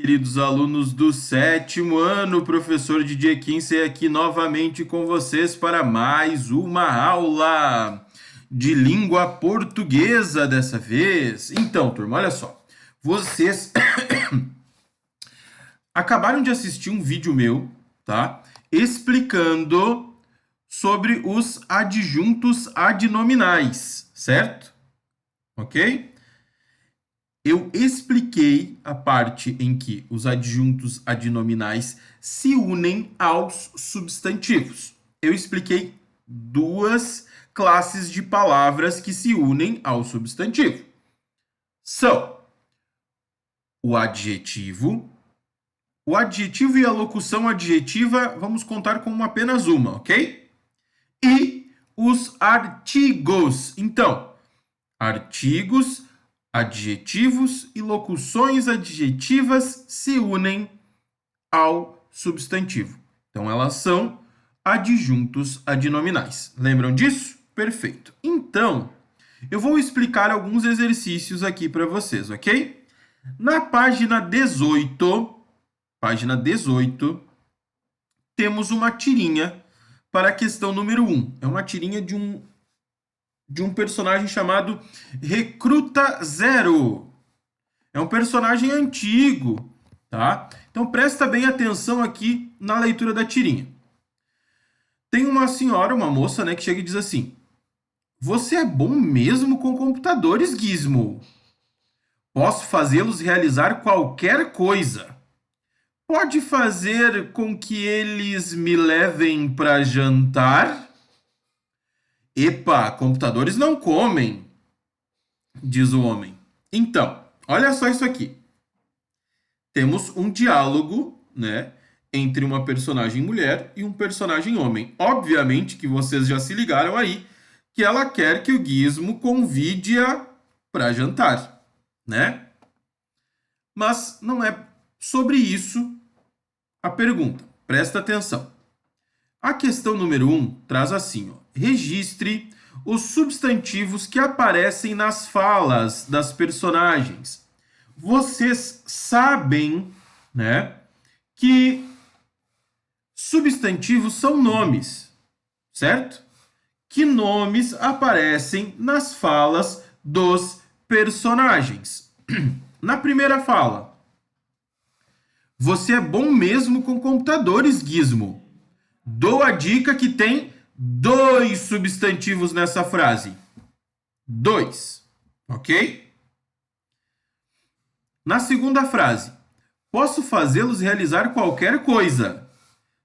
queridos alunos do 7º ano, professor DJ Kinsey aqui novamente com vocês para mais uma aula de língua portuguesa dessa vez. Então, turma, olha só, vocês acabaram de assistir um vídeo meu, tá? Explicando sobre os adjuntos adnominais, certo? Ok? Eu expliquei a parte em que os adjuntos adnominais se unem aos substantivos. Eu expliquei duas classes de palavras que se unem ao substantivo. São o adjetivo e a locução adjetiva, vamos contar como apenas uma, ok? E os artigos. Então, artigos, adjetivos e locuções adjetivas se unem ao substantivo. Então, elas são adjuntos adnominais. Lembram disso? Perfeito. Então, eu vou explicar alguns exercícios aqui para vocês, ok? Na página 18, temos uma tirinha para a questão número 1. É uma tirinha de um personagem chamado Recruta Zero. É um personagem antigo, tá? Então presta bem atenção aqui na leitura da tirinha. Tem uma senhora, uma moça, né, que chega e diz assim: "Você é bom mesmo com computadores, Gizmo. Posso fazê-los realizar qualquer coisa. Pode fazer com que eles me levem para jantar?" "Epa, computadores não comem", diz o homem. Então, olha só isso aqui. Temos um diálogo, né, entre uma personagem mulher e um personagem homem. Obviamente que vocês já se ligaram aí que ela quer que o Gizmo convide-a para jantar, né? Mas não é sobre isso a pergunta. Presta atenção. A questão número 1 traz assim, ó: registre os substantivos que aparecem nas falas das personagens. Vocês sabem, né, que substantivos são nomes, certo? Que nomes aparecem nas falas dos personagens. Na primeira fala: "Você é bom mesmo com computadores, Gizmo." Dou a dica que tem 2 substantivos nessa frase. 2, ok? Na segunda frase: "Posso fazê-los realizar qualquer coisa."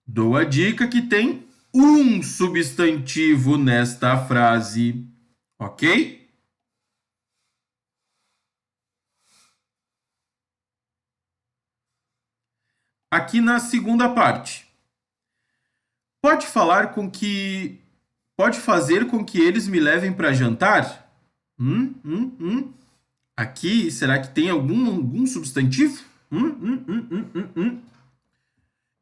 Dou a dica que tem 1 substantivo nesta frase, ok? Aqui na segunda parte: Pode fazer com que eles me levem para jantar? Aqui, será que tem algum substantivo?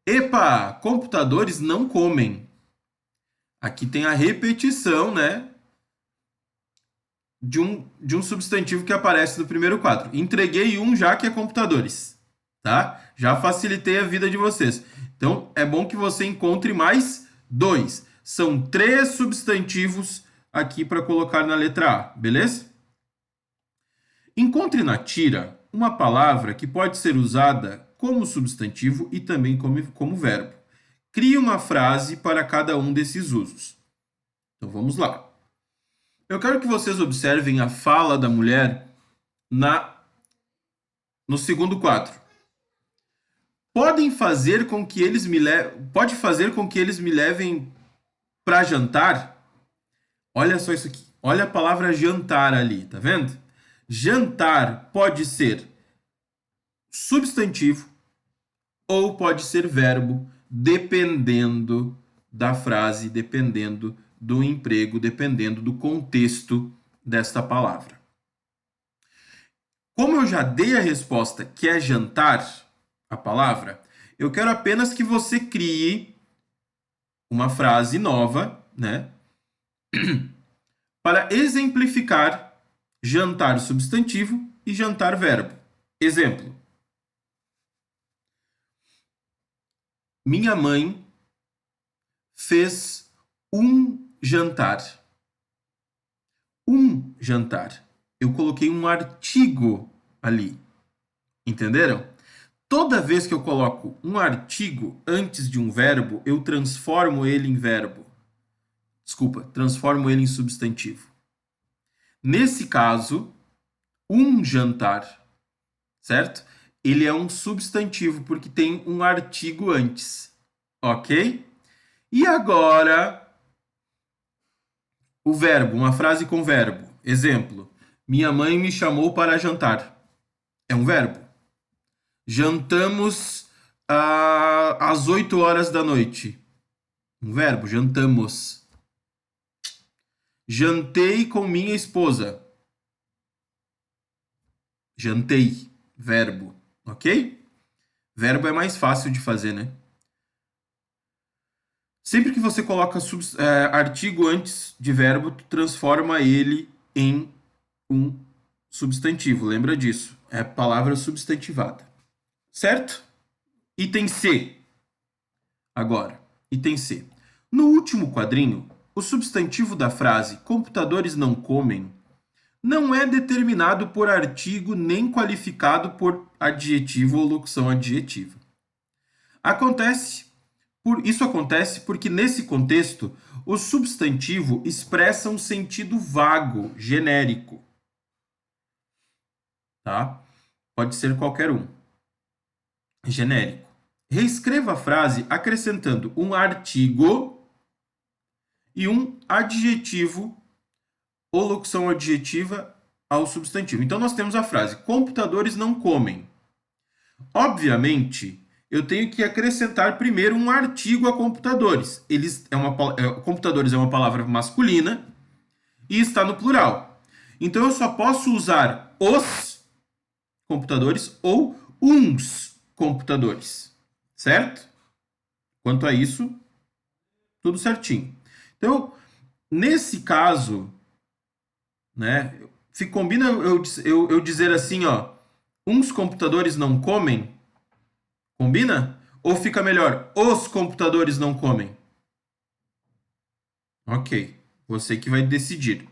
Epa, computadores não comem. Aqui tem a repetição, né, de um substantivo que aparece no primeiro quadro. Entreguei um já, que é computadores, tá? Já facilitei a vida de vocês. Então, é bom que você encontre mais 2. São 3 substantivos aqui para colocar na letra A, beleza? Encontre na tira uma palavra que pode ser usada como substantivo e também como verbo. Crie uma frase para cada um desses usos. Então, vamos lá. Eu quero que vocês observem a fala da mulher no segundo quadro. Pode fazer com que eles me levem para jantar? Olha só isso aqui. Olha a palavra jantar ali, tá vendo? Jantar pode ser substantivo ou pode ser verbo, dependendo da frase, dependendo do emprego, dependendo do contexto desta palavra. Como eu já dei a resposta que é jantar, a palavra, eu quero apenas que você crie uma frase nova, né, para exemplificar jantar substantivo e jantar verbo. Exemplo: Minha mãe fez um jantar. Um jantar. Eu coloquei um artigo ali. Entenderam? Toda vez que eu coloco um artigo antes de um verbo, eu transformo ele em verbo. Desculpa, transformo ele em substantivo. Nesse caso, um jantar, certo? Ele é um substantivo porque tem um artigo antes, ok? E agora, o verbo, uma frase com verbo. Exemplo: minha mãe me chamou para jantar. É um verbo. Jantamos às 8 horas da noite. Um verbo, jantamos. Jantei com minha esposa. Jantei, verbo, ok? Verbo é mais fácil de fazer, né? Sempre que você coloca artigo antes de verbo, tu transforma ele em um substantivo. Lembra disso? É palavra substantivada. Certo? Item C. Agora, item C. No último quadrinho, o substantivo da frase computadores não comem não é determinado por artigo nem qualificado por adjetivo ou locução adjetiva. Isso acontece porque nesse contexto o substantivo expressa um sentido vago, genérico, tá? Pode ser qualquer um. Genérico. Reescreva a frase acrescentando um artigo e um adjetivo ou locução adjetiva ao substantivo. Então nós temos a frase: computadores não comem. Obviamente, eu tenho que acrescentar primeiro um artigo a computadores. Computadores é uma palavra masculina e está no plural. Então eu só posso usar os computadores ou uns computadores, certo? Quanto a isso, tudo certinho. Então, nesse caso, né, combina eu dizer assim, ó, uns computadores não comem? Combina? Ou fica melhor, os computadores não comem? Ok, você que vai decidir.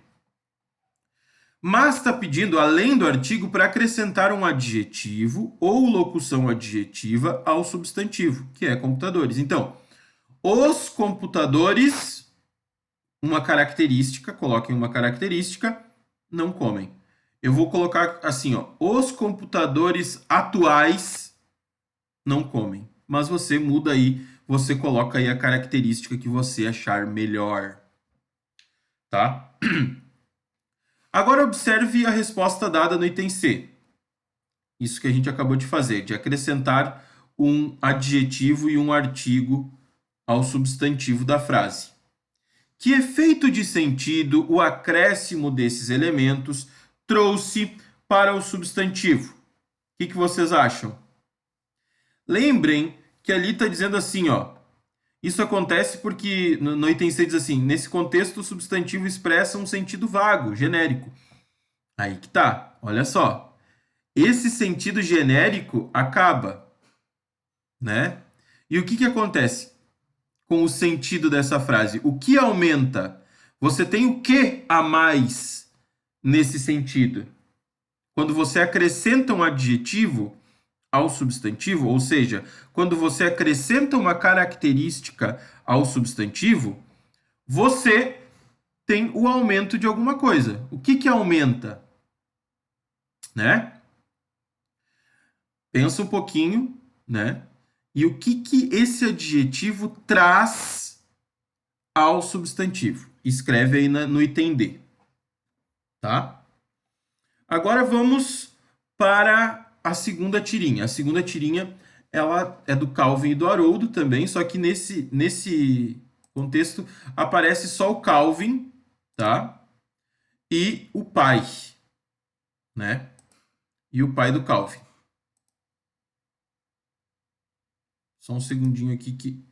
Mas está pedindo, além do artigo, para acrescentar um adjetivo ou locução adjetiva ao substantivo, que é computadores. Então, os computadores, uma característica, coloquem uma característica, não comem. Eu vou colocar assim, ó, os computadores atuais não comem. Mas você muda aí, você coloca aí a característica que você achar melhor, tá? Agora observe a resposta dada no item C. Isso que a gente acabou de fazer, de acrescentar um adjetivo e um artigo ao substantivo da frase. Que efeito de sentido o acréscimo desses elementos trouxe para o substantivo? O que vocês acham? Lembrem que ali está dizendo assim, ó. Isso acontece porque no item C diz assim: nesse contexto o substantivo expressa um sentido vago, genérico. Aí que tá, olha só. Esse sentido genérico acaba, né? E o que acontece com o sentido dessa frase? O que aumenta? Você tem o que a mais nesse sentido? Quando você acrescenta um adjetivo ao substantivo, ou seja, quando você acrescenta uma característica ao substantivo, você tem o aumento de alguma coisa. O que aumenta? Né? Pensa um pouquinho, né? E o que esse adjetivo traz ao substantivo? Escreve aí no item D, tá? Agora vamos para a segunda tirinha. A segunda tirinha, ela é do Calvin e do Haroldo também, só que nesse contexto aparece só o Calvin, tá? E o pai, né? E o pai do Calvin. Só um segundinho aqui que...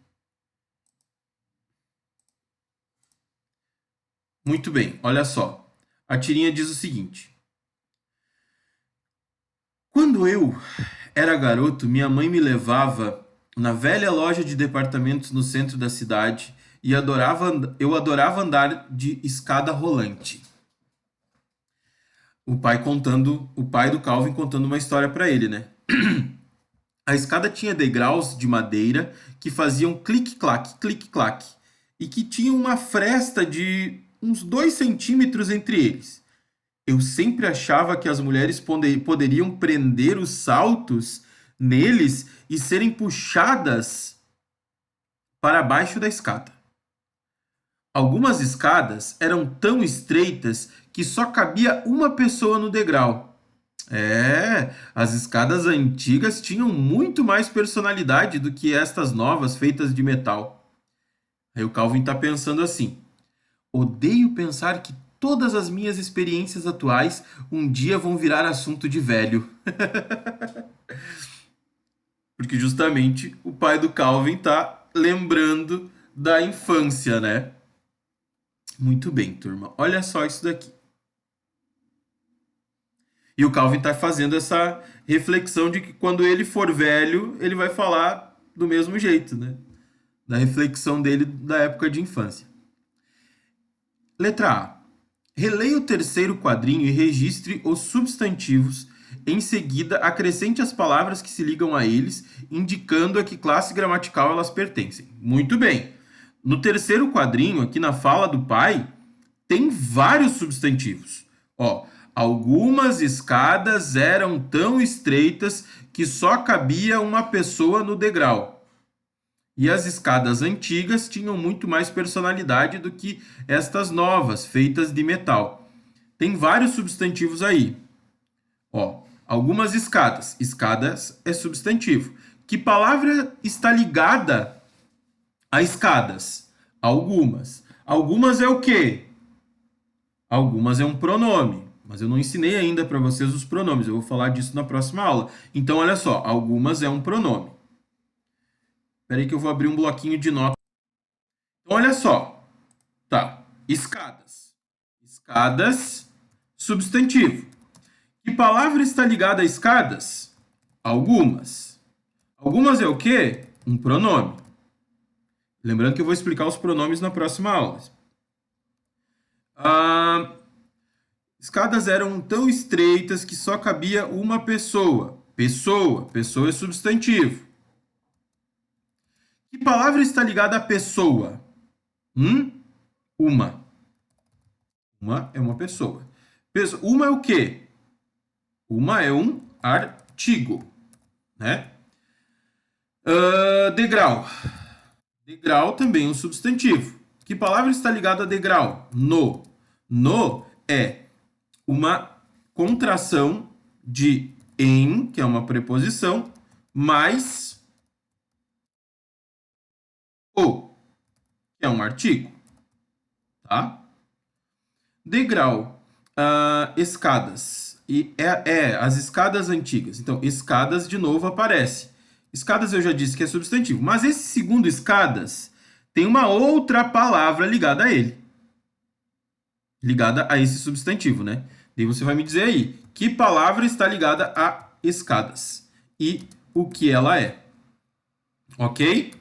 Muito bem, olha só. A tirinha diz o seguinte: quando eu era garoto, minha mãe me levava na velha loja de departamentos no centro da cidade e eu adorava andar de escada rolante. O pai do Calvin contando uma história para ele, né? A escada tinha degraus de madeira que faziam clique-claque, e que tinham uma fresta de uns 2 centímetros entre eles. Eu sempre achava que as mulheres poderiam prender os saltos neles e serem puxadas para baixo da escada. Algumas escadas eram tão estreitas que só cabia uma pessoa no degrau. As escadas antigas tinham muito mais personalidade do que estas novas feitas de metal. Aí o Calvin está pensando assim: odeio pensar que todas as minhas experiências atuais um dia vão virar assunto de velho. Porque justamente o pai do Calvin está lembrando da infância, né? Muito bem, turma. Olha só isso daqui. E o Calvin está fazendo essa reflexão de que quando ele for velho, ele vai falar do mesmo jeito, né? Da reflexão dele da época de infância. Letra A. Releia o terceiro quadrinho e registre os substantivos. Em seguida, acrescente as palavras que se ligam a eles, indicando a que classe gramatical elas pertencem. Muito bem. No terceiro quadrinho, aqui na fala do pai, tem vários substantivos. Ó, algumas escadas eram tão estreitas que só cabia uma pessoa no degrau. E as escadas antigas tinham muito mais personalidade do que estas novas, feitas de metal. Tem vários substantivos aí. Ó, algumas escadas. Escadas é substantivo. Que palavra está ligada a escadas? Algumas. Algumas é o quê? Algumas é um pronome. Mas eu não ensinei ainda para vocês os pronomes. Eu vou falar disso na próxima aula. Então, olha só. Algumas é um pronome. Espera aí que eu vou abrir um bloquinho de notas. Então, olha só. Tá. Escadas. Escadas, substantivo. Que palavra está ligada a escadas? Algumas. Algumas é o quê? Um pronome. Lembrando que eu vou explicar os pronomes na próxima aula. Escadas eram tão estreitas que só cabia uma pessoa. Pessoa é substantivo. Que palavra está ligada a pessoa? Uma. Uma é uma pessoa. Uma é o quê? Uma é um artigo, né? Degrau. Degrau também é um substantivo. Que palavra está ligada a degrau? No. No é uma contração de em, que é uma preposição, mais o, que é um artigo. Tá? Degrau. Escadas. E as escadas antigas. Então, escadas de novo aparece. Escadas eu já disse que é substantivo. Mas esse segundo escadas tem uma outra palavra ligada a ele. Ligada a esse substantivo, né? Daí você vai me dizer aí, que palavra está ligada a escadas? E o que ela é. Ok?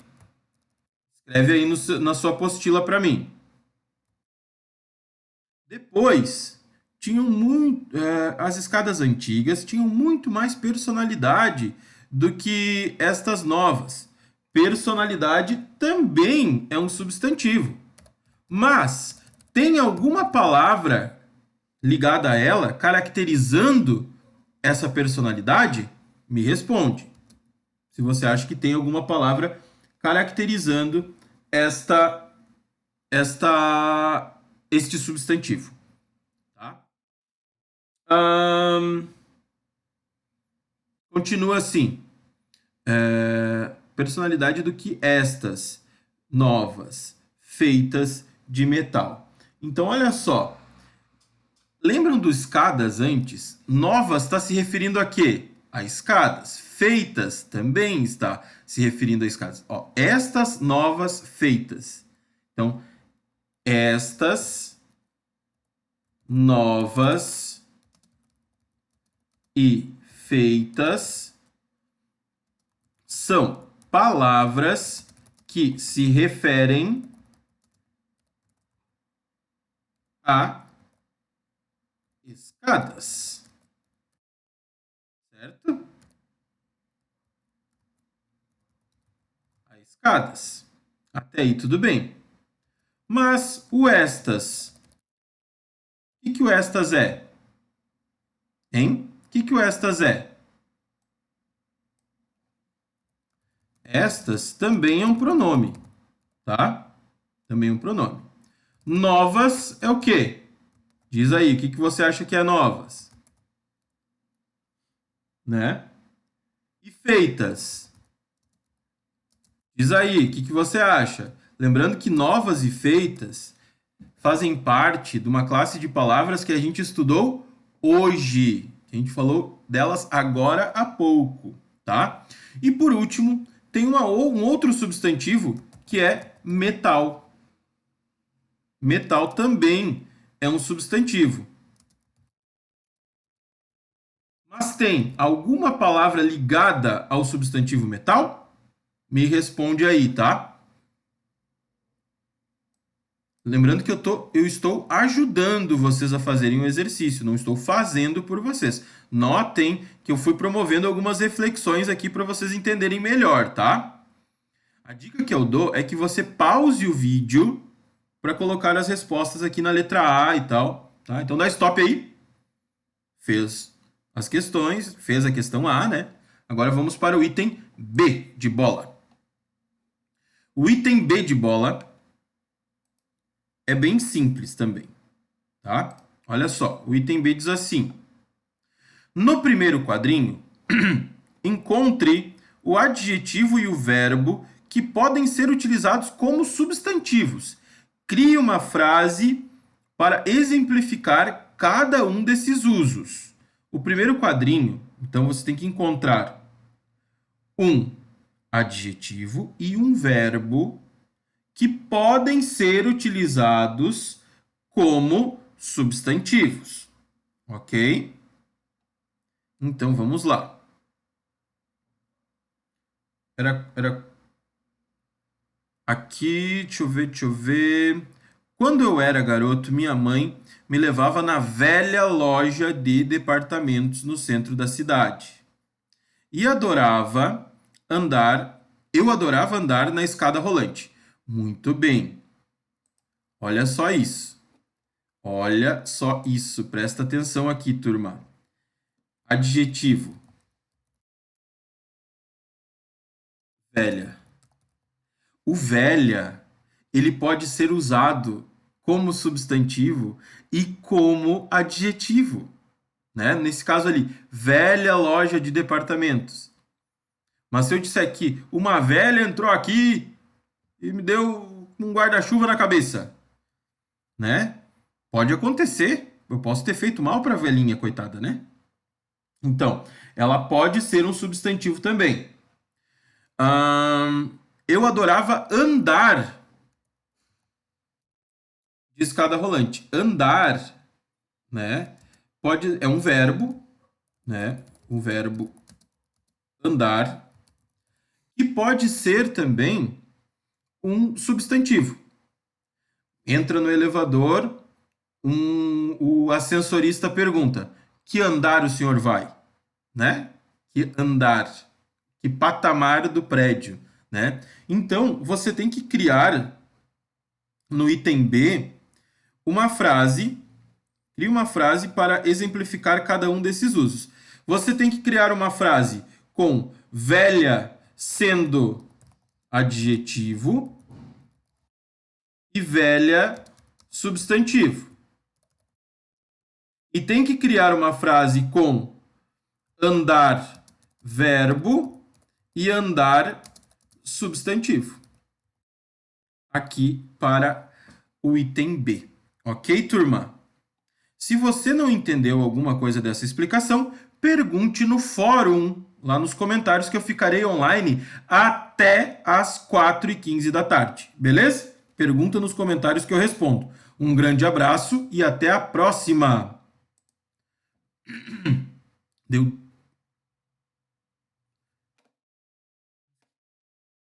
Escreve aí na sua apostila para mim. Depois, as escadas antigas tinham muito mais personalidade do que estas novas. Personalidade também é um substantivo. Mas tem alguma palavra ligada a ela, caracterizando essa personalidade? Me responde. Se você acha que tem alguma palavra caracterizando este substantivo. Tá? Continua assim. Personalidade do que estas novas, feitas de metal. Então, olha só. Lembram dos escadas antes? Novas está se referindo a quê? A escadas. Feitas também está se referindo a escadas. Ó, estas novas feitas. Então, estas novas e feitas são. palavras que se referem a escadas. Certo? A escadas. Até aí tudo bem. Mas o estas. O que o estas é? Hein? O que o estas é? Estas também é um pronome, tá? Também é um pronome. Novas é o quê? Diz aí, o que você acha que é novas? Né? E feitas? Diz aí, o que você acha? Lembrando que novas e feitas fazem parte de uma classe de palavras que a gente estudou hoje. A gente falou delas agora há pouco, tá? E por último, tem um outro substantivo que é metal. Metal também é um substantivo. Mas tem alguma palavra ligada ao substantivo metal? Me responde aí, tá? Lembrando que eu estou ajudando vocês a fazerem o exercício, não estou fazendo por vocês. Notem que eu fui promovendo algumas reflexões aqui para vocês entenderem melhor, tá? A dica que eu dou é que você pause o vídeo para colocar as respostas aqui na letra A e tal, tá? Então dá stop aí. Fez as questões, fez a questão A, né? Agora vamos para o item B de bola. O item B de bola é bem simples também, tá? Olha só, o item B diz assim: no primeiro quadrinho, encontre o adjetivo e o verbo que podem ser utilizados como substantivos. Crie uma frase para exemplificar cada um desses usos. O primeiro quadrinho, então você tem que encontrar um adjetivo e um verbo que podem ser utilizados como substantivos, ok? Então vamos lá. Aqui, deixa eu ver. Quando eu era garoto, minha mãe me levava na velha loja de departamentos no centro da cidade. E eu adorava andar na escada rolante. Muito bem. Olha só isso. Olha só isso. Presta atenção aqui, turma. Adjetivo. Velha. O velha, ele pode ser usado como substantivo e como adjetivo, né? Nesse caso ali, velha loja de departamentos. Mas se eu disser que uma velha entrou aqui e me deu um guarda-chuva na cabeça, né? Pode acontecer. Eu posso ter feito mal para a velhinha, coitada, né? Então, ela pode ser um substantivo também. Eu adorava andar de escada rolante. Andar, né? É um verbo, né? O verbo andar. E pode ser também um substantivo. Entra no elevador, o ascensorista pergunta: que andar o senhor vai? Né? Que andar? Que patamar do prédio? Né? Então, você tem que criar no item B uma frase, crie uma frase para exemplificar cada um desses usos. Você tem que criar uma frase com velha sendo adjetivo e velha substantivo. E tem que criar uma frase com andar verbo e andar substantivo. Aqui para o item B. Ok, turma? Se você não entendeu alguma coisa dessa explicação, pergunte no fórum, lá nos comentários, que eu ficarei online até às 4h15 da tarde. Beleza? Pergunta nos comentários que eu respondo. Um grande abraço e até a próxima. Deu